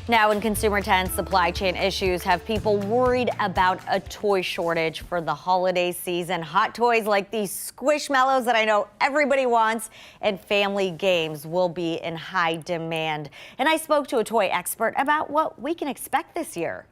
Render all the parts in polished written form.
Now, in Consumer 10, supply chain issues have people worried about a toy shortage for the holiday season. Hot toys like these Squishmallows that I know everybody wants and family games will be in high demand. And I spoke to a toy expert about what we can expect this year.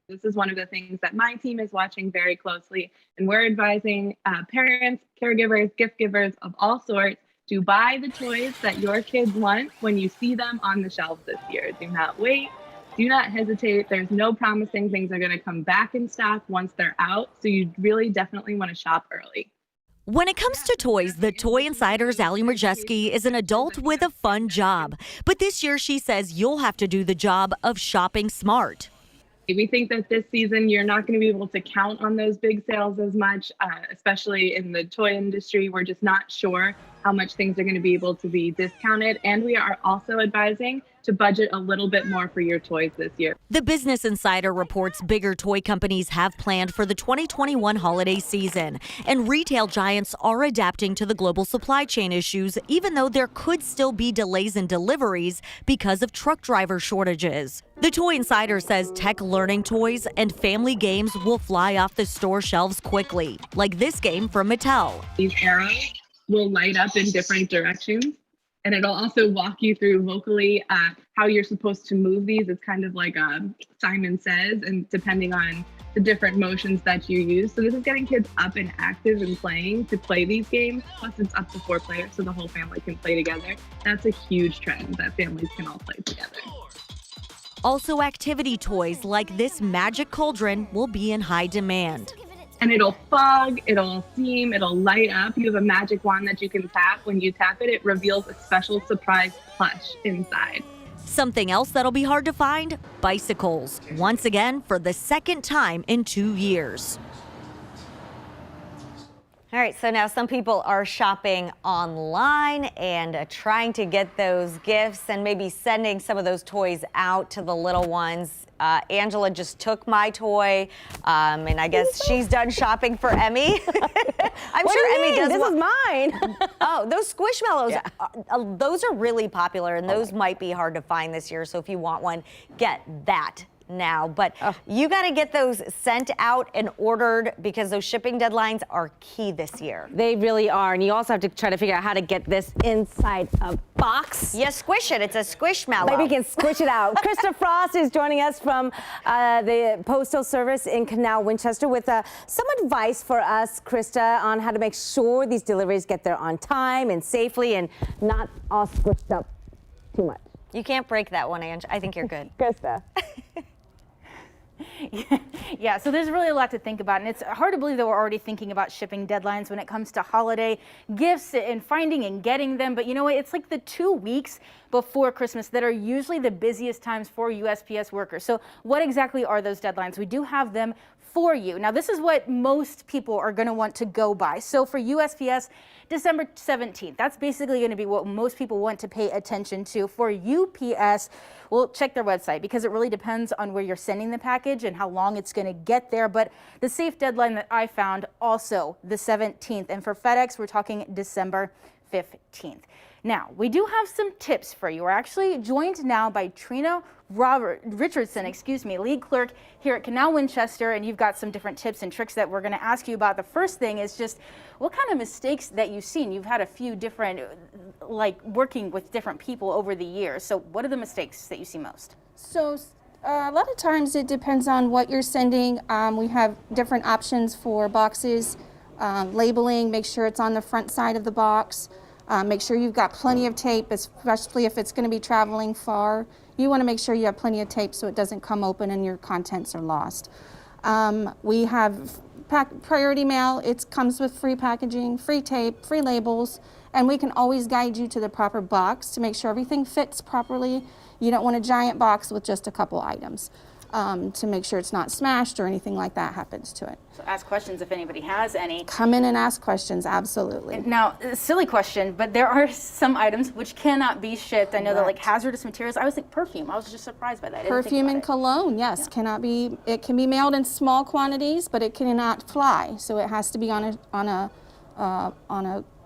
This is one of the things that my team is watching very closely, and we're advising parents, caregivers, gift givers of all sorts to buy the toys that your kids want when you see them on the shelves this year. Do not wait. Do not hesitate. There's no promising things are going to come back in stock once they're out. So you really definitely want to shop early. When it comes to toys, the Toy Insider's Ali Marjeski is an adult with a fun job. But this year, she says you'll have to do the job of shopping smart. We think that this season you're not going to be able to count on those big sales as much, especially in the toy industry. We're just not sure how much things are going to be able to be discounted. And we are also advising to budget a little bit more for your toys this year. The Business Insider reports bigger toy companies have planned for the 2021 holiday season, and retail giants are adapting to the global supply chain issues, even though there could still be delays in deliveries because of truck driver shortages. The Toy Insider says tech learning toys and family games will fly off the store shelves quickly, like this game from Mattel. These arrows will light up in different directions, and it'll also walk you through vocally how you're supposed to move these. It's kind of like Simon Says, and depending on the different motions that you use. So this is getting kids up and active and playing to play these games. Plus it's up to 4 players, so the whole family can play together. That's a huge trend, that families can all play together. Also, activity toys like this magic cauldron will be in high demand. And it'll fog, it'll steam, it'll light up. You have a magic wand that you can tap. When you tap it, it reveals a special surprise plush inside. Something else that'll be hard to find? Bicycles. Once again, for the second time in 2 years. All right, so now some people are shopping online and trying to get those gifts and maybe sending some of those toys out to the little ones. Angela just took my toy, and I guess she's done shopping for Emmy. I'm what sure do you Emmy mean? does. This is mine. Oh, those Squishmallows, Yeah. Those are really popular, and those might be hard to find this year. So if you want one, get that now. But you got to get those sent out and ordered because those shipping deadlines are key this year. They really are. And you also have to try to figure out how to get this inside a box. You squish it. It's a Squishmallow. Maybe you can squish it out. Krista Frost is joining us from the Postal Service in Canal Winchester with some advice for us, Krista, on how to make sure these deliveries get there on time and safely and not all squished up too much. You can't break that one, Ange. I think you're good. Krista. Yeah, so there's really a lot to think about, and it's hard to believe that we're already thinking about shipping deadlines when it comes to holiday gifts and finding and getting them. But you know what? It's like the 2 weeks before Christmas that are usually the busiest times for USPS workers. So what exactly are those deadlines? We do have them for you. Now, this is what most people are going to want to go by. So for USPS, December 17th, that's basically going to be what most people want to pay attention to. For UPS, well, check their website because it really depends on where you're sending the package and how long it's going to get there. But the safe deadline that I found also the 17th. And for FedEx, we're talking December 15th. Now, we do have some tips for you. We're actually joined now by Trina Richardson, lead clerk here at Canal Winchester, and you've got some different tips and tricks that we're going to ask you about. The first thing is just what kind of mistakes that you've seen. You've had a few different, like working with different people over the years. So what are the mistakes that you see most? So a lot of times it depends on what you're sending. We have different options for boxes, labeling, make sure it's on the front side of the box. Make sure you've got plenty of tape, especially if it's going to be traveling far. You want to make sure you have plenty of tape so it doesn't come open and your contents are lost. We have priority mail. It comes with free packaging, free tape, free labels, and we can always guide you to the proper box to make sure everything fits properly. You don't want a giant box with just a couple items. To make sure it's not smashed or anything like that happens to it. So ask questions if anybody has any. Come in and ask questions, absolutely. Now, a silly question, but there are some items which cannot be shipped. I know that like hazardous materials. I was like perfume. I was just surprised by that. Perfume and cologne, yes, cannot be. It can be mailed in small quantities, but it cannot fly. So it has to be on a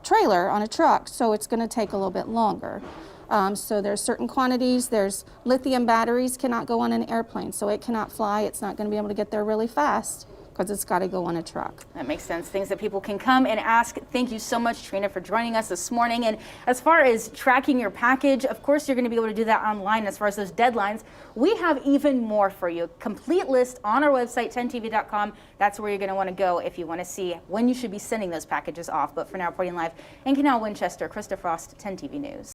trailer, on a truck. So it's going to take a little bit longer. So there's certain quantities. There's lithium batteries cannot go on an airplane, so it cannot fly. It's not going to be able to get there really fast because it's got to go on a truck. That makes sense. Things that people can come and ask. Thank you so much, Trina, for joining us this morning. And as far as tracking your package, of course, you're going to be able to do that online. As far as those deadlines, we have even more for you. Complete list on our website, 10tv.com. That's where you're going to want to go if you want to see when you should be sending those packages off. But for now, reporting live in Canal Winchester, Krista Frost, 10TV News.